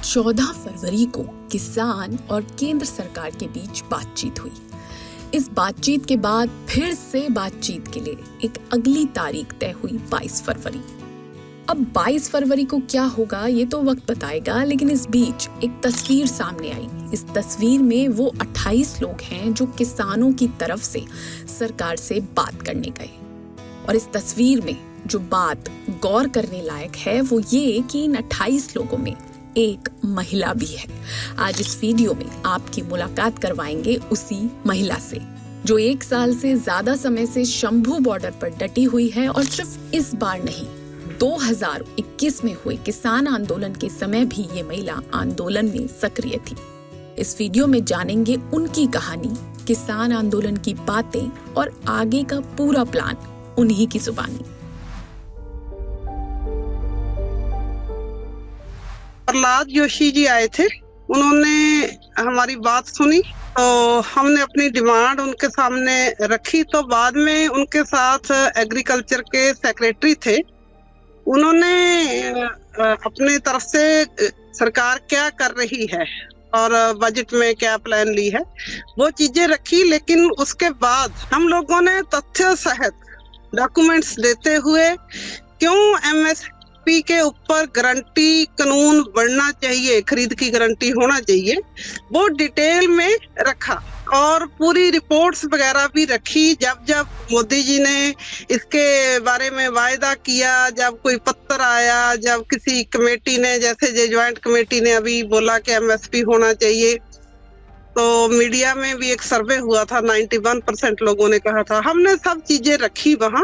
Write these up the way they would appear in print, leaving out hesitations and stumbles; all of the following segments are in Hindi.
14 फरवरी को किसान और केंद्र सरकार के बीच बातचीत हुई। इस बातचीत के बाद फिर से बातचीत के लिए एक अगली तारीख तय हुई 22 फरवरी। अब 22 फरवरी को क्या होगा ये तो वक्त बताएगा, लेकिन इस बीच एक तस्वीर सामने आई। इस तस्वीर में वो 28 लोग हैं जो किसानों की तरफ से सरकार से बात करने गए। और इस तस्वीर में जो बात गौर करने लायक है वो ये कि इन 28 लोगों में एक महिला भी है। आज इस वीडियो में आपकी मुलाकात करवाएंगे उसी महिला से जो 1 साल से ज्यादा समय से शंभू बॉर्डर पर डटी हुई है और सिर्फ इस बार नहीं, 2021 में हुए किसान आंदोलन के समय भी ये महिला आंदोलन में सक्रिय थी। इस वीडियो में जानेंगे उनकी कहानी, किसान आंदोलन की बातें और आगे का पूरा प्लान उन्हीं की जुबानी। प्रहलाद जोशी जी आए थे, उन्होंने हमारी बात सुनी तो हमने अपनी डिमांड उनके सामने रखी। तो बाद में उनके साथ एग्रीकल्चर के सेक्रेटरी थे, उन्होंने अपने तरफ से सरकार क्या कर रही है और बजट में क्या प्लान ली है वो चीजें रखी। लेकिन उसके बाद हम लोगों ने तथ्य सहित डॉक्यूमेंट्स देते हुए क्यों एमएसपी के ऊपर गारंटी कानून बढ़ना चाहिए, खरीद की गारंटी होना चाहिए, वो डिटेल में रखा और पूरी रिपोर्ट्स वगैरह भी रखी। जब जब मोदी जी ने इसके बारे में वायदा किया, जब कोई पत्र आया, जब किसी कमेटी ने, जैसे जो ज्वाइंट कमेटी ने अभी बोला कि एमएसपी होना चाहिए, तो मीडिया में भी एक सर्वे हुआ था, 91% लोगों ने कहा था। हमने सब चीजें रखी वहां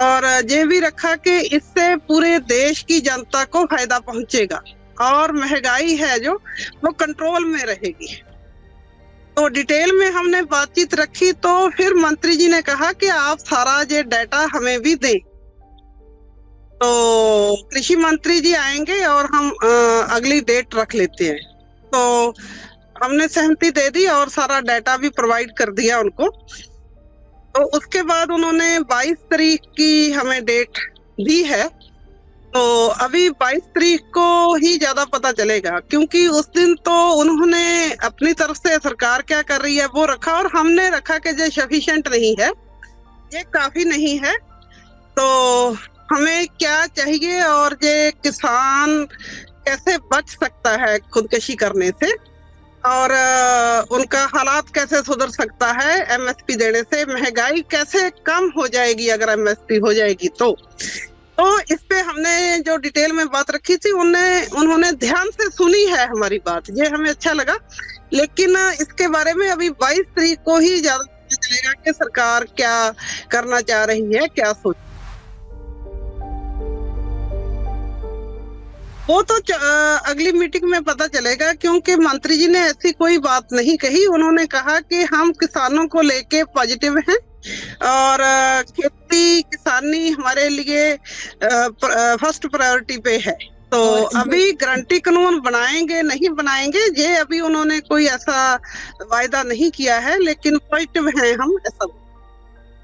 और ये भी रखा कि इससे पूरे देश की जनता को फायदा पहुंचेगा और महंगाई है जो वो कंट्रोल में रहेगी। तो डिटेल में हमने बातचीत रखी। तो फिर मंत्री जी ने कहा कि आप सारा ये डाटा हमें भी दें। तो कृषि मंत्री जी आएंगे और हम अगली डेट रख लेते हैं। तो हमने सहमति दे दी और सारा डाटा भी प्रोवाइड कर दिया उनको। तो उसके बाद उन्होंने 22 तारीख की हमें डेट दी है। तो अभी 22 तारीख को ही ज्यादा पता चलेगा, क्योंकि उस दिन तो उन्होंने अपनी तरफ से सरकार क्या कर रही है वो रखा और हमने रखा कि ये सफिशिएंट नहीं है, ये काफी नहीं है। तो हमें क्या चाहिए और ये किसान कैसे बच सकता है खुदकशी करने से और उनका हालात कैसे सुधर सकता है एमएसपी देने से, महंगाई कैसे कम हो जाएगी अगर एमएसपी हो जाएगी। तो इस पे हमने जो डिटेल में बात रखी थी उन्होंने ध्यान से सुनी है हमारी बात, ये हमें अच्छा लगा। लेकिन इसके बारे में अभी 22 तारीख को ही ज्यादा पता चलेगा कि सरकार क्या करना चाह रही है, क्या सोच। वो तो अगली मीटिंग में पता चलेगा, क्योंकि मंत्री जी ने ऐसी कोई बात नहीं कही। उन्होंने कहा कि हम किसानों को लेके पॉजिटिव हैं और खेती किसानी हमारे लिए फर्स्ट प्रायोरिटी पे है। तो अभी गारंटी कानून बनाएंगे नहीं बनाएंगे ये अभी उन्होंने कोई ऐसा वायदा नहीं किया है, लेकिन पॉजिटिव हैं हम,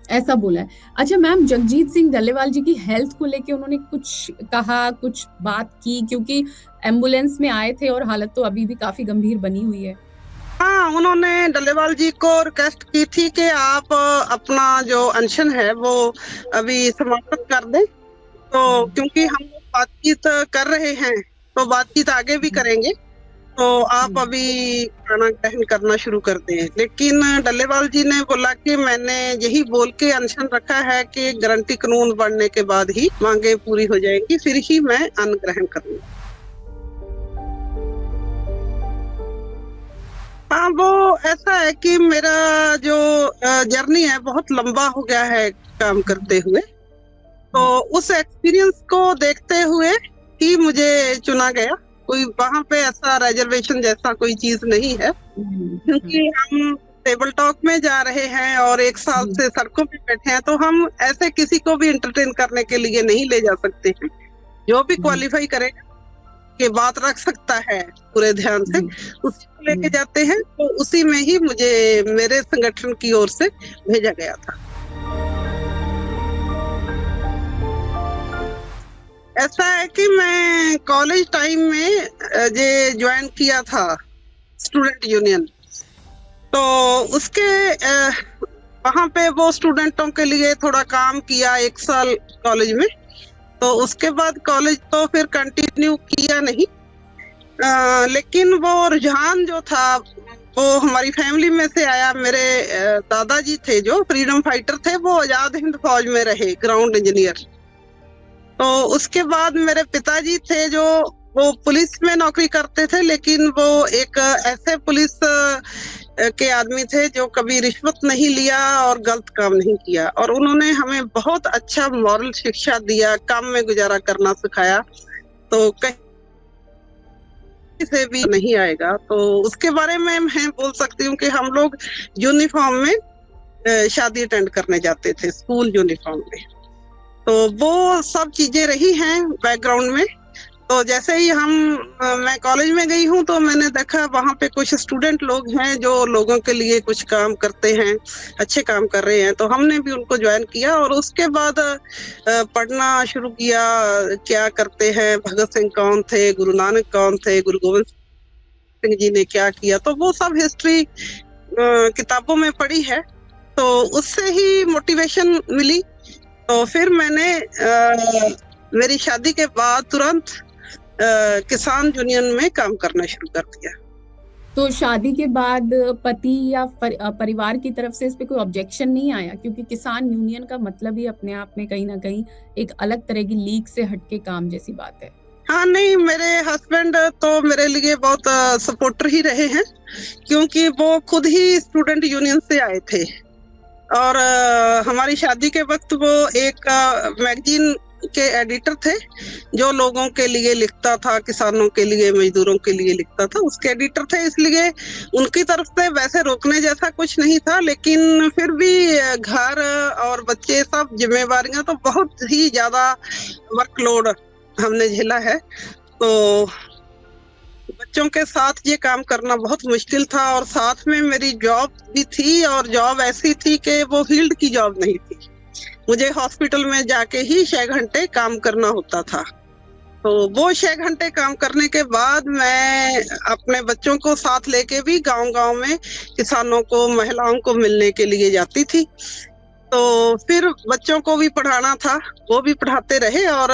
ऐसा बोला है। अच्छा मैम, जगजीत सिंह डल्लेवाल जी की हेल्थ को लेके उन्होंने कुछ कहा, कुछ बात की, क्योंकि एम्बुलेंस में आए थे और हालत तो अभी भी काफी गंभीर बनी हुई है। हाँ, उन्होंने डल्लेवाल जी को रिक्वेस्ट की थी कि आप अपना जो अनशन है वो अभी समाप्त कर दें। तो क्योंकि हम लोग बातचीत कर रहे हैं तो बातचीत आगे भी करेंगे, तो आप अभी खाना ग्रहण करना शुरू कर दें। लेकिन डल्लेवाल जी ने बोला कि मैंने यही बोल के अनशन रखा है कि गारंटी कानून बढ़ने के बाद ही मांगे पूरी हो जाएंगी, फिर ही मैं अन्न ग्रहण करूंगा। हाँ, वो ऐसा है कि मेरा जो जर्नी है बहुत लंबा हो गया है काम करते हुए, तो उस एक्सपीरियंस को देखते हुए ही मुझे चुना गया। कोई वहां पे ऐसा रिजर्वेशन जैसा कोई चीज नहीं है, क्योंकि हम टेबल टॉक में जा रहे हैं और 1 साल से सड़कों पे बैठे हैं, तो हम ऐसे किसी को भी एंटरटेन करने के लिए नहीं ले जा सकते हैं। जो भी क्वालिफाई करेगा कि बात रख सकता है पूरे ध्यान से, उसी को लेके जाते हैं। तो उसी में ही मुझे मेरे संगठन की ओर से भेजा गया था। ऐसा है कि मैं कॉलेज टाइम में जे ज्वाइन किया था स्टूडेंट यूनियन, तो उसके वहाँ पे वो स्टूडेंटों के लिए थोड़ा काम किया 1 साल कॉलेज में। तो उसके बाद कॉलेज तो फिर कंटिन्यू किया नहीं, लेकिन वो रुझान जो था वो हमारी फैमिली में से आया। मेरे दादाजी थे जो फ्रीडम फाइटर थे, वो आजाद हिंद फौज में रहे ग्राउंड इंजीनियर। तो उसके बाद मेरे पिताजी थे जो वो पुलिस में नौकरी करते थे, लेकिन वो एक ऐसे पुलिस के आदमी थे जो कभी रिश्वत नहीं लिया और गलत काम नहीं किया, और उन्होंने हमें बहुत अच्छा मॉरल शिक्षा दिया, काम में गुजारा करना सिखाया। तो कहीं से भी नहीं आएगा। तो उसके बारे में मैं बोल सकती हूँ कि हम लोग यूनिफॉर्म में शादी अटेंड करने जाते थे, स्कूल यूनिफॉर्म में। तो वो सब चीजें रही हैं बैकग्राउंड में। तो जैसे ही मैं कॉलेज में गई हूँ तो मैंने देखा वहाँ पे कुछ स्टूडेंट लोग हैं जो लोगों के लिए कुछ काम करते हैं, अच्छे काम कर रहे हैं। तो हमने भी उनको ज्वाइन किया और उसके बाद पढ़ना शुरू किया, क्या करते हैं, भगत सिंह कौन थे, गुरु नानक कौन थे, गुरु गोविंद सिंह जी ने क्या किया, तो वो सब हिस्ट्री किताबों में पढ़ी है। तो उससे ही मोटिवेशन मिली। तो फिर मैंने मेरी शादी के बाद तुरंत किसान यूनियन में काम करना शुरू कर दिया। तो शादी के बाद पति या परिवार की तरफ से इस पे कोई ऑब्जेक्शन नहीं आया? क्योंकि किसान यूनियन का मतलब ही अपने आप में कहीं ना कहीं एक अलग तरह की लीग से हटके काम जैसी बात है। हाँ, नहीं, मेरे हस्बैंड तो मेरे लिए बहुत सपोर्टर ही रहे हैं, क्योंकि वो खुद ही स्टूडेंट यूनियन से आए थे। और हमारी शादी के वक्त वो एक मैगजीन के एडिटर थे जो लोगों के लिए लिखता था, किसानों के लिए, मजदूरों के लिए लिखता था, उसके एडिटर थे। इसलिए उनकी तरफ से वैसे रोकने जैसा कुछ नहीं था, लेकिन फिर भी घर और बच्चे सब जिम्मेवारियां, तो बहुत ही ज्यादा वर्कलोड हमने झेला है। तो बच्चों के साथ ये काम करना बहुत मुश्किल था, और साथ में मेरी जॉब भी थी, और जॉब ऐसी थी कि वो फील्ड की जॉब नहीं थी। मुझे हॉस्पिटल में जाके ही 6 घंटे काम करना होता था। तो वो 6 घंटे काम करने के बाद मैं अपने बच्चों को साथ लेके भी गांव-गांव में किसानों को, महिलाओं को मिलने के लिए जाती थी। तो फिर बच्चों को भी पढ़ाना था, वो भी पढ़ाते रहे। और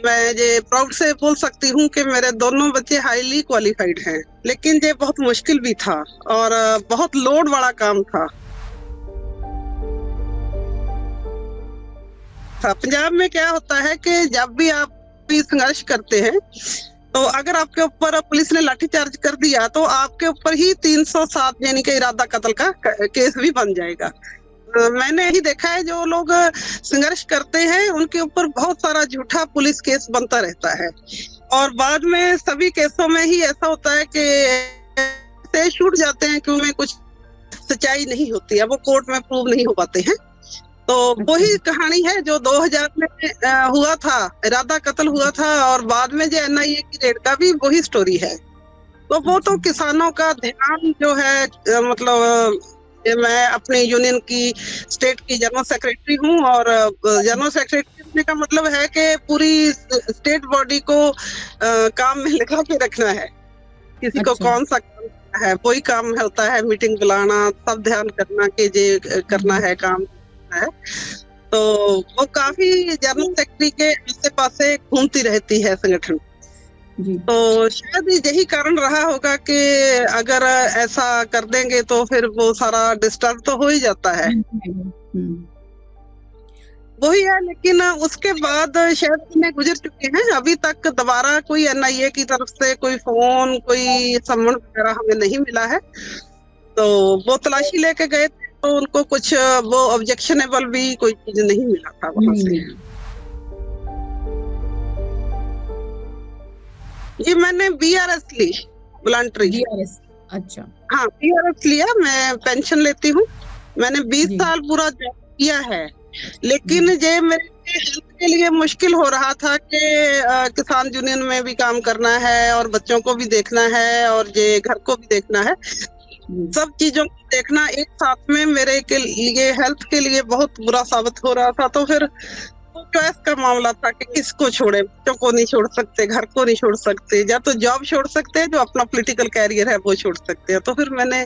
मैं ये प्राउड से बोल सकती हूँ कि मेरे दोनों बच्चे हाईली क्वालिफाइड हैं। लेकिन ये बहुत मुश्किल भी था और बहुत लोड वाला काम था। पंजाब में क्या होता है कि जब भी आप संघर्ष करते हैं, तो अगर आपके ऊपर पुलिस ने लाठीचार्ज कर दिया तो आपके ऊपर ही 307 यानी कि इरादा कत्ल का केस भी बन जाएगा। मैंने यही देखा है, जो लोग संघर्ष करते हैं उनके ऊपर बहुत सारा झूठा पुलिस केस बनता रहता है, और बाद में सभी केसों में ही ऐसा होता है कि छूट जाते हैं, क्योंकि कुछ सच्चाई नहीं होती है, वो कोर्ट में प्रूव नहीं हो पाते हैं। तो वही कहानी है जो 2000 में हुआ था, इरादा कत्ल हुआ था, और बाद में जो NIA की रेड का भी वही स्टोरी है। तो वो तो किसानों का ध्यान जो है, मतलब मैं अपने यूनियन की स्टेट की जनरल सेक्रेटरी हूँ, और जनरल सेक्रेटरी होने का मतलब है कि पूरी स्टेट बॉडी को काम में लगा के रखना है। किसी को कौन सा काम है, वही काम होता है, मीटिंग बुलाना, सब ध्यान करना कि ये करना है, काम है। तो वो काफी जनरल सेक्रेटरी के आसे पासे घूमती रहती है संगठन। तो शायद यही कारण रहा होगा कि अगर ऐसा कर देंगे तो फिर वो सारा डिस्टर्ब तो हो ही जाता है। वही है। लेकिन उसके बाद शायद में गुजर चुके हैं, अभी तक दोबारा कोई NIA की तरफ से कोई फोन, कोई सम्मन वगैरह हमें नहीं मिला है। तो वो तलाशी लेके गए थे, तो उनको कुछ वो ऑब्जेक्शनेबल भी कोई चीज नहीं मिला था वहां से। जी, मैंने BRS ली, वॉलंटरी। अच्छा। हाँ, BRS लिया, मैं पेंशन लेती हूँ। मैंने 20 साल पूरा जॉब किया है, लेकिन ये मेरे हेल्थ के लिए मुश्किल हो रहा था कि किसान यूनियन में भी काम करना है, और बच्चों को भी देखना है, और ये घर को भी देखना है। सब चीजों को देखना एक साथ में मेरे के लिए, हेल्थ के लिए बहुत बुरा साबित हो रहा था। तो फिर तो चॉइस का मामला था कि किसको छोड़े, बच्चों को नहीं छोड़ सकते, घर को नहीं छोड़ सकते, या तो जॉब छोड़ सकते हैं, जो अपना पॉलिटिकल कैरियर है वो छोड़ सकते हैं। तो फिर मैंने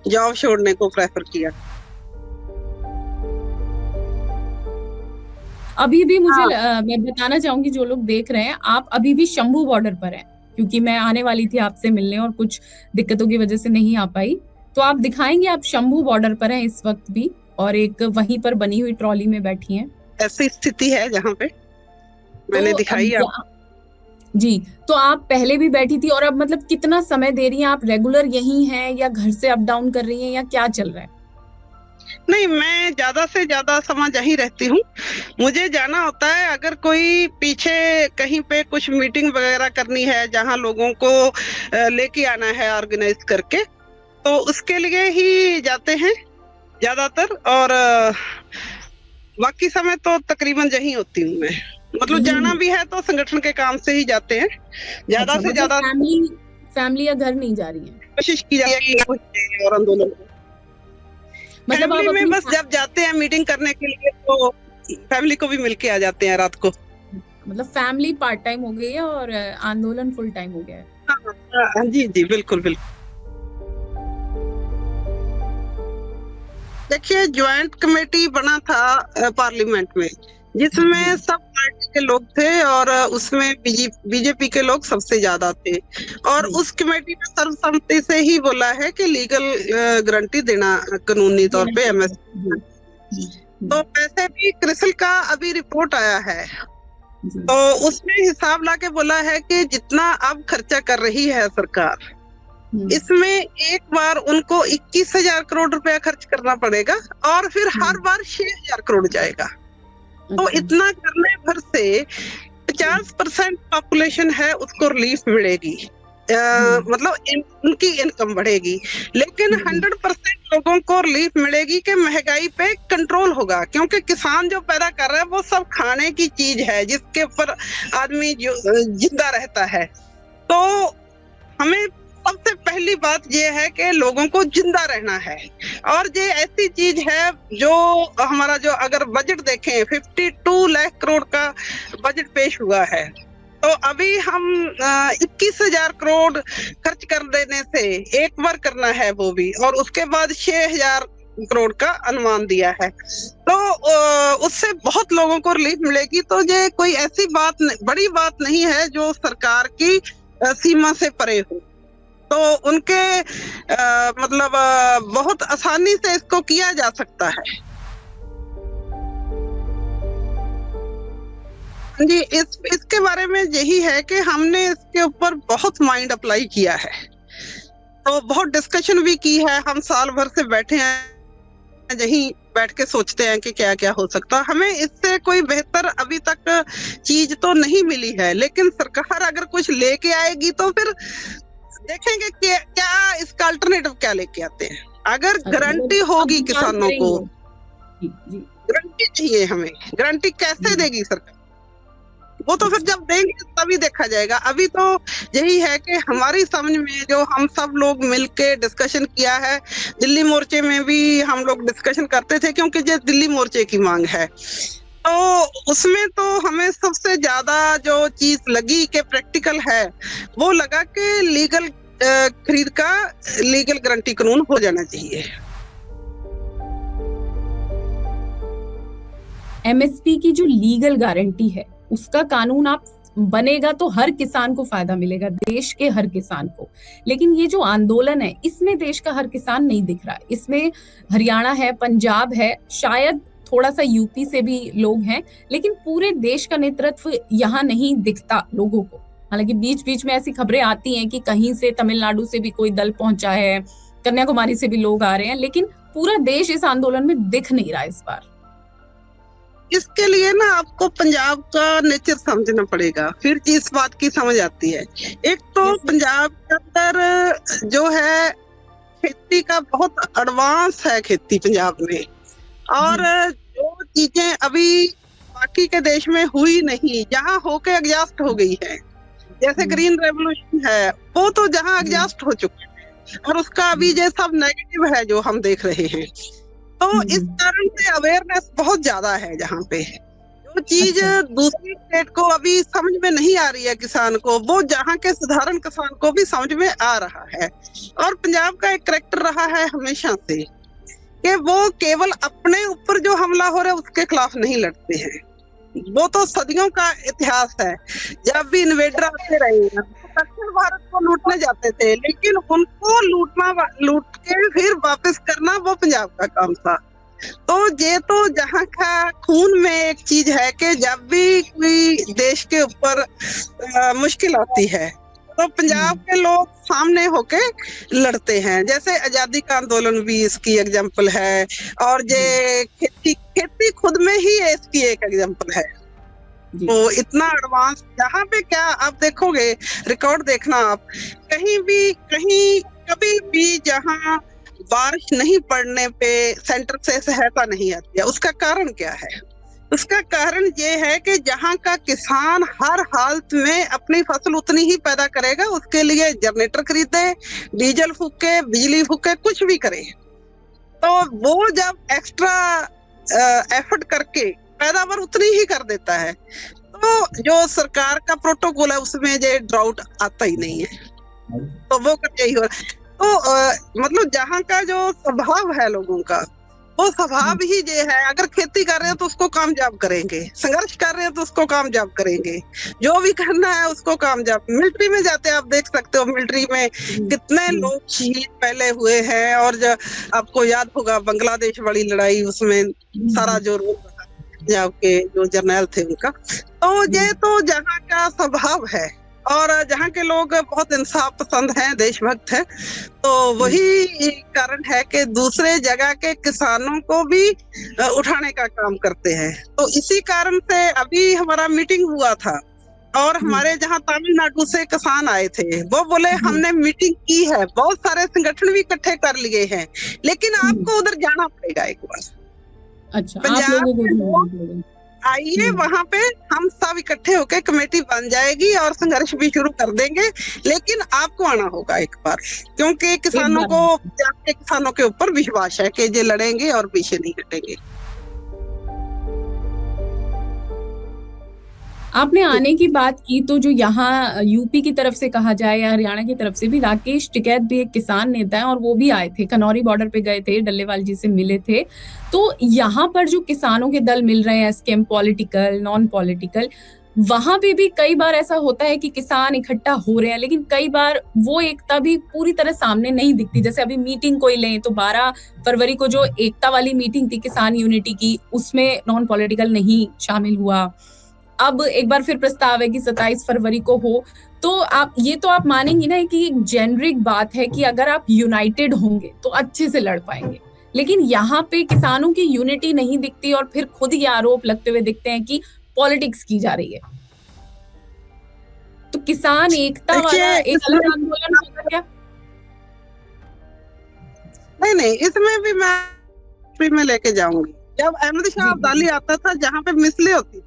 जॉब छोड़ने को प्रेफर किया। अभी भी मैं बताना चाहूंगी जो लोग देख रहे हैं, आप अभी भी शंभू बॉर्डर पर हैं, क्योंकि मैं आने वाली थी आपसे मिलने और कुछ दिक्कतों की वजह से नहीं आ पाई। तो आप दिखाएंगे, आप शंभू बॉर्डर पर हैं इस वक्त भी और एक वहीं पर बनी हुई ट्रॉली में बैठी हैं। ऐसी स्थिति है जहाँ पे मैंने दिखाई जी। तो आप पहले भी बैठी थी और अब मतलब कितना समय दे रही हैं आप? रेगुलर यहीं हैं या घर से अप डाउन कर रही हैं या क्या चल रहा है? नहीं, मैं ज्यादा से ज्यादा समय यहीं रहती हूँ। मुझे जाना होता है अगर कोई पीछे कहीं पे कुछ मीटिंग वगैरह करनी है जहाँ लोगों को लेके आना है ऑर्गेनाइज करके, तो उसके लिए ही जाते हैं ज्यादातर। और बाकी समय तो तकरीबन यहीं होती हूँ मैं। मतलब जाना भी है तो संगठन के काम से ही जाते हैं ज्यादा से ज्यादा। फैमिली या घर नहीं जा रही है? कोशिश की जाती है और आंदोलन मतलब फैमिली में बस जब जाते हैं मीटिंग करने के लिए तो फैमिली को भी मिलके आ जाते हैं रात को। मतलब फैमिली पार्ट टाइम हो गई है और आंदोलन फुल टाइम हो गया है। हाँ, जी जी बिल्कुल बिल्कुल। देखिए, ज्वाइंट कमेटी बना था पार्लियामेंट में, जिसमें सब पार्टी के लोग थे और उसमें बीजेपी के लोग सबसे ज्यादा थे। और उस कमेटी में सर्वसम्मति से ही बोला है कि लीगल गारंटी देना कानूनी तौर पे एमएसपी। तो वैसे भी क्रिसिल का अभी रिपोर्ट आया है, तो उसमें हिसाब लाके बोला है कि जितना अब खर्चा कर रही है सरकार, इसमें एक बार उनको 21,000 करोड़ रुपया खर्च करना पड़ेगा और फिर हर बार 6,000 करोड़ जाएगा। तो इतना करने भर से 50% पॉपुलेशन है उसको रिलीफ मिलेगी, मतलब उनकी इनकम बढ़ेगी। लेकिन 100% लोगों को रिलीफ मिलेगी कि महंगाई पे कंट्रोल होगा, क्योंकि किसान जो पैदा कर रहा है वो सब खाने की चीज है जिसके ऊपर आदमी जिंदा रहता है। तो हमें सबसे पहली बात ये है कि लोगों को जिंदा रहना है। और ये ऐसी चीज है जो हमारा जो अगर बजट देखें 52 लाख करोड़ का बजट पेश हुआ है, तो अभी हम 21,000 करोड़ खर्च कर देने से एक बार करना है वो भी, और उसके बाद 6,000 करोड़ का अनुमान दिया है, तो उससे बहुत लोगों को रिलीफ मिलेगी। तो ये कोई ऐसी बड़ी बात नहीं है जो सरकार की सीमा से परे हो। तो उनके मतलब बहुत आसानी से इसको किया जा सकता है। जी, इसके बारे में यही है कि हमने इसके ऊपर बहुत माइंड अप्लाई किया है, तो बहुत डिस्कशन भी की है। हम साल भर से बैठे हैं, यही बैठ के सोचते हैं कि क्या क्या हो सकता। हमें इससे कोई बेहतर अभी तक चीज तो नहीं मिली है, लेकिन सरकार अगर कुछ लेके आएगी तो फिर देखेंगे कि क्या इसका अल्टरनेटिव क्या लेके आते हैं। अगर गारंटी होगी किसानों को, गारंटी चाहिए हमें, गारंटी कैसे देगी सरकार, वो तो फिर जब देंगे तभी देखा जाएगा। अभी तो यही है कि हमारी समझ में जो हम सब लोग मिलके डिस्कशन किया है, दिल्ली मोर्चे में भी हम लोग डिस्कशन करते थे क्योंकि ये दिल्ली मोर्चे की मांग है, तो उसमें तो हमें सबसे ज्यादा जो चीज लगी कि प्रैक्टिकल है, वो लगा कि लीगल खरीद का लीगल गारंटी कानून हो जाना चाहिए। एमएसपी की जो लीगल गारंटी है उसका कानून आप बनेगा तो हर किसान को फायदा मिलेगा, देश के हर किसान को। लेकिन ये जो आंदोलन है इसमें देश का हर किसान नहीं दिख रहा है। इसमें हरियाणा है, पंजाब है, शायद थोड़ा सा यूपी से भी लोग हैं, लेकिन पूरे देश का नेतृत्व यहाँ नहीं दिखता लोगों को। हालांकि बीच बीच में ऐसी खबरें आती हैं कि कहीं से तमिलनाडु से भी कोई दल पहुंचा है, कन्याकुमारी से भी लोग आ रहे हैं, लेकिन पूरा देश इस आंदोलन में दिख नहीं रहा इस बार। इसके लिए ना आपको पंजाब का नेचर समझना पड़ेगा, फिर इस बात की समझ आती है। एक तो पंजाब के अंदर जो है खेती का बहुत एडवांस है, खेती पंजाब में, और जो चीजें अभी बाकी के देश में हुई नहीं, जहाँ होके एग्जॉस्ट हो गई है, जैसे ग्रीन रेवोल्यूशन है, वो तो जहाँ एग्जॉस्ट हो चुका है, और उसका अभी ये सब नेगेटिव है जो हम देख रहे हैं। तो इस कारण से अवेयरनेस बहुत ज्यादा है जहाँ पे, जो चीज दूसरी स्टेट को अभी समझ में नहीं आ रही है किसान को, वो जहाँ के साधारण किसान को भी समझ में आ रहा है। और पंजाब का एक करैक्टर रहा है हमेशा से कि वो केवल अपने ऊपर जो हमला हो रहा है उसके खिलाफ नहीं लड़ते हैं। वो तो सदियों का इतिहास है, जब भी इन्वेडर आते रहे हैं दक्षिण भारत को लूटने जाते थे, लेकिन उनको लूट के फिर वापस करना वो पंजाब का काम था। तो ये तो जहाँ का खून में एक चीज है कि जब भी कोई देश के ऊपर मुश्किल आती है तो पंजाब के लोग सामने होके लड़ते हैं। जैसे आजादी का आंदोलन भी इसकी एग्जाम्पल है, और ये खेती खुद में ही इसकी एक एग्जाम्पल है। तो इतना एडवांस यहाँ पे क्या आप देखोगे, रिकॉर्ड देखना आप, कहीं कभी भी जहाँ बारिश नहीं पड़ने पे सेंटर से सहायता नहीं आती है, उसका कारण क्या है? उसका कारण ये है कि जहाँ का किसान हर हालत में अपनी फसल उतनी ही पैदा करेगा, उसके लिए जनरेटर खरीदे, डीजल फूके, बिजली फूके, कुछ भी करे, तो वो जब एक्स्ट्रा एफर्ट करके पैदावार उतनी ही कर देता है, तो जो सरकार का प्रोटोकॉल है उसमें ये ड्राउट आता ही नहीं है। तो वो यही हो रहा है। तो मतलब जहाँ का जो स्वभाव है लोगों का, वो स्वभाव ही ये है, अगर खेती कर रहे हैं तो उसको कामयाब करेंगे, संघर्ष कर रहे हैं तो उसको कामयाब करेंगे, जो भी करना है उसको कामयाब। मिलिट्री में जाते हैं, आप देख सकते हो मिलिट्री में कितने लोग शहीद पहले हुए हैं, और जो आपको याद होगा बांग्लादेश वाली लड़ाई, उसमें सारा जो रोल पंजाब के जो जर्नैल थे उनका। तो ये तो जहाँ का स्वभाव है, और जहाँ के लोग बहुत इंसाफ पसंद हैं, देशभक्त हैं, तो वही कारण है कि दूसरे जगह के किसानों को भी उठाने का काम करते हैं। तो इसी कारण से अभी हमारा मीटिंग हुआ था, और हमारे जहाँ तमिलनाडु से किसान आए थे, वो बोले हमने मीटिंग की है, बहुत सारे संगठन भी इकट्ठे कर लिए हैं, लेकिन आपको उधर जाना पड़ेगा एक बार। अच्छा, आप लोगों को आइए, वहाँ पे हम सब इकट्ठे होकर कमेटी बन जाएगी और संघर्ष भी शुरू कर देंगे, लेकिन आपको आना होगा एक बार, क्योंकि किसानों को, किसानों के ऊपर विश्वास है कि ये लड़ेंगे और पीछे नहीं हटेंगे। आपने आने की बात की, तो जो यहाँ यूपी की तरफ से कहा जाए या हरियाणा की तरफ से भी, राकेश टिकैत भी एक किसान नेता है, और वो भी आए थे, खनौरी बॉर्डर पे गए थे, डल्लेवाल जी से मिले थे। तो यहाँ पर जो किसानों के दल मिल रहे हैं, एसकेएम, पॉलिटिकल, नॉन पॉलिटिकल, वहां पे भी कई बार ऐसा होता है कि किसान इकट्ठा हो रहे हैं, लेकिन कई बार वो एकता भी पूरी तरह सामने नहीं दिखती। जैसे अभी मीटिंग कोई लें तो 12 फरवरी को जो एकता वाली मीटिंग थी किसान यूनिटी की, उसमें नॉन पॉलिटिकल नहीं शामिल हुआ। अब एक बार फिर प्रस्ताव है कि 27 फरवरी को हो। तो आप ये तो आप मानेंगी ना कि एक जेनरिक बात है कि अगर आप यूनाइटेड होंगे तो अच्छे से लड़ पाएंगे, लेकिन यहाँ पे किसानों की यूनिटी नहीं दिखती, और फिर खुद ये आरोप लगते हुए दिखते हैं कि पॉलिटिक्स की जा रही है। तो किसान एकता वाला एक अलग आंदोलन होगा क्या? नहीं, इसमें भी मैं लेके जाऊंगी। जब अहमद शाह अब्दाली आता था, जहाँ पे मिसलें होती थी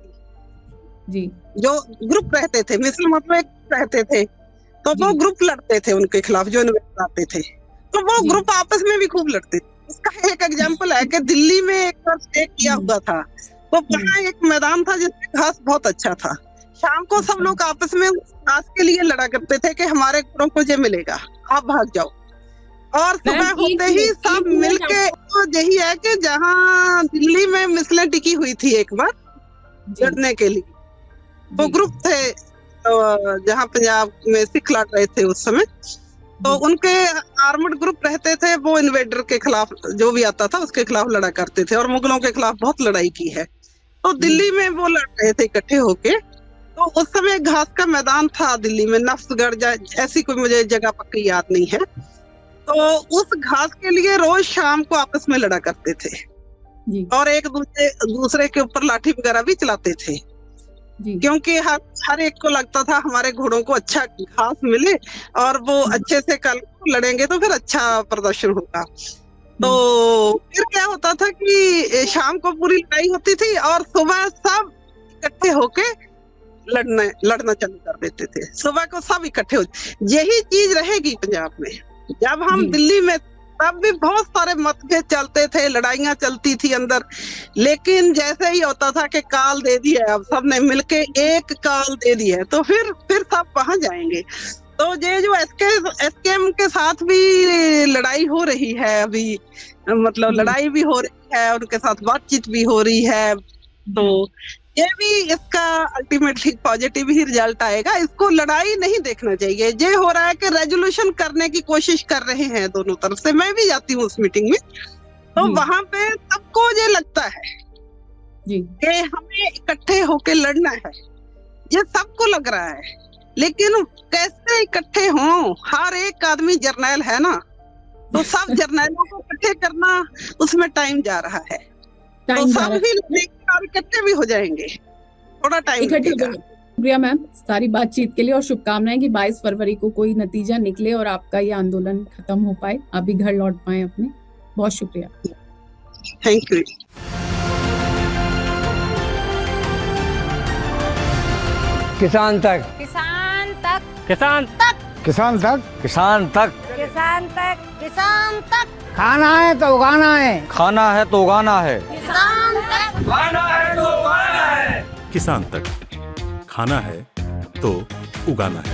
जी, जो ग्रुप रहते थे, मिसल मतलब एक रहते थे, तो वो ग्रुप लड़ते थे उनके खिलाफ, जो इन्वेस्टर आते थे, तो वो ग्रुप आपस में भी खूब लड़ते थे। इसका एक एग्जांपल है कि दिल्ली में एक बार स्टे किया हुआ था, तो वहाँ एक मैदान था जिसमें घास बहुत अच्छा था। शाम को सब लोग आपस में घास के लिए लड़ा करते थे कि हमारे घरों को ये मिलेगा, आप भाग जाओ। और सुबह होते ही सब मिलके, तो यही है कि जहाँ दिल्ली में मिसलें टिकी हुई थी एक बार लड़ने के लिए, वो ग्रुप थे जहाँ पंजाब में सिख लड़ रहे थे उस समय, तो उनके आर्मड ग्रुप रहते थे, वो इन्वेडर के खिलाफ जो भी आता था उसके खिलाफ लड़ा करते थे, और मुगलों के खिलाफ बहुत लड़ाई की है। तो दिल्ली में वो लड़ रहे थे इकट्ठे होके। तो उस समय घास का मैदान था दिल्ली में, नफ्सगढ़ ऐसी कोई मुझे जगह पक्की याद नहीं है। तो उस घास के लिए रोज शाम को आपस में लड़ा करते थे, और एक दूसरे के ऊपर लाठी वगैरह भी चलाते थे, क्योंकि हर एक को लगता था हमारे घोड़ों को अच्छा घास मिले, और वो अच्छे से कल लड़ेंगे तो फिर अच्छा प्रदर्शन होगा। तो फिर क्या होता था कि शाम को पूरी लड़ाई होती थी, और सुबह सब इकट्ठे होके लड़ना चालू कर देते थे। सुबह को सब इकट्ठे हो, यही चीज रहेगी पंजाब में। जब हम दिल्ली में तब भी बहुत सारे मतभेद चलते थे, लड़ाइयां चलती थी अंदर, लेकिन जैसे ही होता था कि काल दे दी है, अब सबने मिलके एक काल दे दी है, तो फिर सब वहां जाएंगे। तो ये जो एसकेएम के साथ भी लड़ाई हो रही है अभी, मतलब लड़ाई भी हो रही है, उनके साथ बातचीत भी हो रही है, तो ये भी इसका अल्टीमेटली पॉजिटिव ही रिजल्ट आएगा। इसको लड़ाई नहीं देखना चाहिए। ये हो रहा है कि रेजोल्यूशन करने की कोशिश कर रहे हैं दोनों तरफ से। मैं भी जाती हूँ उस मीटिंग में, तो वहां पे सबको ये लगता है कि हमें इकट्ठे होके लड़ना है, ये सबको लग रहा है। लेकिन कैसे इकट्ठे हों? हर एक आदमी जर्नैल है ना, तो सब जर्नैलों को इकट्ठे करना, उसमें टाइम जा रहा है। तो सब भी इकट्ठे भी हो जाएंगे, थोड़ा टाइम लगेगा। शुक्रिया मैम सारी बातचीत के लिए, और शुभकामनाएं कि 22 फरवरी को कोई नतीजा निकले और आपका ये आंदोलन खत्म हो पाए, आप भी घर लौट पाए अपने। बहुत शुक्रिया। Thank you. किसान तक, किसान तक, किसान तक, किसान तक, किसान तक, किसान तक, किसान तक। खाना है तो उगाना है, खाना है तो उगाना है, किसान तक, खाना है तो उगाना है, किसान तक, खाना है तो उगाना है।